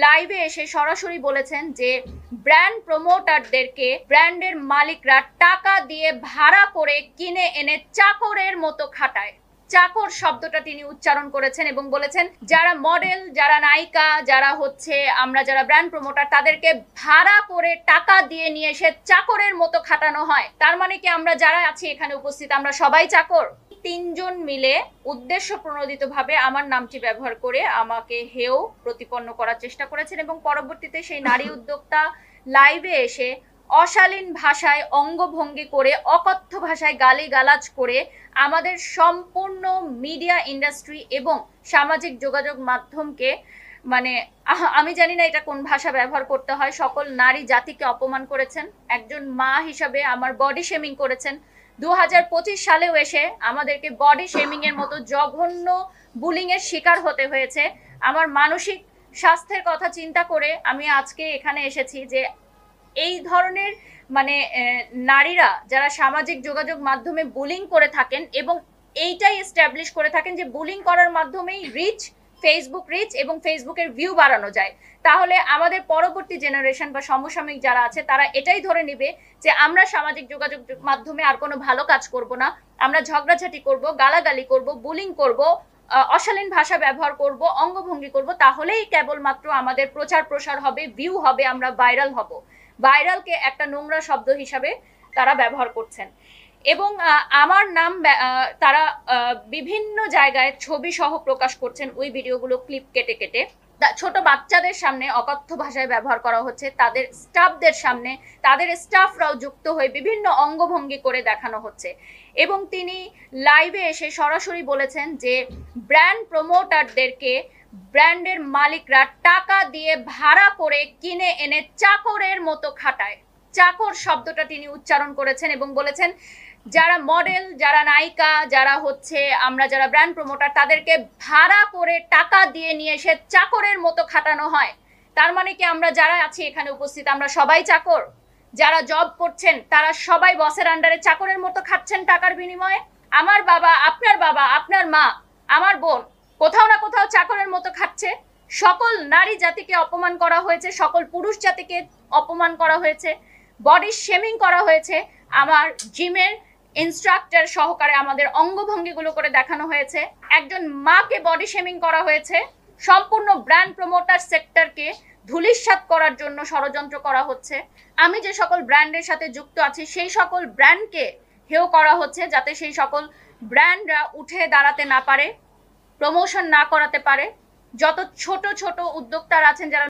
লাইভে এসে সরাসরি বলেছেন যে ব্র্যান্ড প্রমোটারদেরকে ব্র্যান্ডের মালিকরা টাকা দিয়ে ভাড়া করে কিনে এনে চাকরের মতো খাটায়। চাকর শব্দটা তিনি উচ্চারণ করেছেন এবং বলেছেন যারা মডেল, যারা নায়িকা, যারা আমরা যারা ব্র্যান্ড প্রমোটার, তাদেরকে ভাড়া করে টাকা দিয়ে নিয়ে এসে চাকরের মতো খাটানো হয়। তার মানে কি আমরা যারা আছি এখানে উপস্থিত আমরা সবাই চাকর? তিনজন মিলে উদ্দেশ্য প্রণোদিতভাবে আমার নামটি ব্যবহার করে আমাকে হেয় প্রতিপন্ন করার চেষ্টা করেছেন এবং পরবর্তীতে সেই নারী উদ্যোক্তা লাইভে এসে অশালীন ভাষায় অঙ্গভঙ্গি করে, অকথ্য ভাষায় গালিগালাজ করে আমাদের সম্পূর্ণ মিডিয়া ইন্ডাস্ট্রি এবং সামাজিক যোগাযোগ মাধ্যমকে আমি জানি না এটা কোন ভাষা ব্যবহার করতে হয়, সকল নারী জাতিকে অপমান করেছেন। একজন মা হিসাবে আমার বডি শেমিং করেছেন। 2025 সালেও এসে আমাদেরকে বডি শেমিং এর মতো জঘন্য বুলিং এর শিকার হতে হয়েছে। আমার মানসিক স্বাস্থ্যের কথা চিন্তা করে আমি আজকে এখানে এসেছি যে এই ধরনের নারীরা যারা সামাজিক যোগাযোগ মাধ্যমে বুলিং করে থাকেন এবং এইটাই এস্টাবলিশ করে থাকেন যে বুলিং করার মাধ্যমেই ফেসবুক রিচ এবং ফেসবুকের ভিউ বাড়ানো যায়, তাহলে আমাদের পরবর্তী জেনারেশন বা সমসাময়িক যারা আছে তারা এটাই ধরে নেবে যে আমরা সামাজিক যোগাযোগ মাধ্যমে আর কোনো ভালো কাজ করব না, আমরা ঝগড়াঝাটি করব, গালাগালি করব, বুলিং করব, অশালীন ভাষা ব্যবহার করব, অঙ্গভঙ্গি করব, তাহলেই কেবলমাত্র আমাদের প্রচার প্রসার হবে, ভিউ হবে, আমরা ভাইরাল হব। ভাইরালকে একটা নোংরা শব্দ হিসাবে তারা ব্যবহার করছেন এবং আমার নাম তারা বিভিন্ন জায়গায় ছবি সহ প্রকাশ করছেন। ওই ভিডিওগুলো ক্লিপ কেটে কেটে ছোট বাচ্চাদের সামনে অকথ্য ভাষায় ব্যবহার করা হচ্ছে, তাদের স্টাফদের সামনে তাদের স্টাফরাও যুক্ত হয়ে বিভিন্ন অঙ্গভঙ্গি করে দেখানো হচ্ছে এবং তিনি লাইভে এসে সরাসরি বলেছেন যে ব্র্যান্ড প্রমোটারদেরকে ব্র্যান্ডের মালিকরা টাকা দিয়ে ভাড়া করে কিনে এনে চাকরের মতো খাটায়। চাকর শব্দটা তিনি উচ্চারণ করেছেন এবং বলেছেন যারা মডেল, যারা নায়িকা, যারা আমরা যারা ব্র্যান্ড প্রমোটার, তাদেরকে ভাড়া করে টাকা দিয়ে নিয়ে এসে চাকরের মতো খাটানো হয়। তার মানে কি আমরা যারা আছি এখানে উপস্থিত আমরা সবাই চাকর? যারা জব করছেন তারা সবাই বসের আন্ডারে চাকরের মতো খাচ্ছেন টাকার বিনিময়ে? আমার বাবা, আপনার মা, আমার বোন কোথাও না কোথাও চাকরের মতো খাচ্ছে। সকল নারী জাতিকে অপমান করা হয়েছে, সকল পুরুষ জাতিকে অপমান করা হয়েছে, বডি শেমিং করা হয়েছে, আমার জিমের ইনস্ট্রাক্টর সহকারে আমাদের অঙ্গভঙ্গিগুলো করে দেখানো হয়েছে, একজন মাকে বডি শেমিং করা হয়েছে, সম্পূর্ণ ব্র্যান্ড প্রমোটার সেক্টরকে ধূলিসাৎ করার জন্য ষড়যন্ত্র করা হচ্ছে। আমি যে সকল ব্র্যান্ডের সাথে যুক্ত আছি সেই সকল ব্র্যান্ডকে হেয় করা হচ্ছে যাতে সেই সকল ব্র্যান্ডরা উঠে দাঁড়াতে না পারে, প্রমোশন না করাতে পারে। যত ছোট ছোট উদ্যোক্তারা আছেন যারা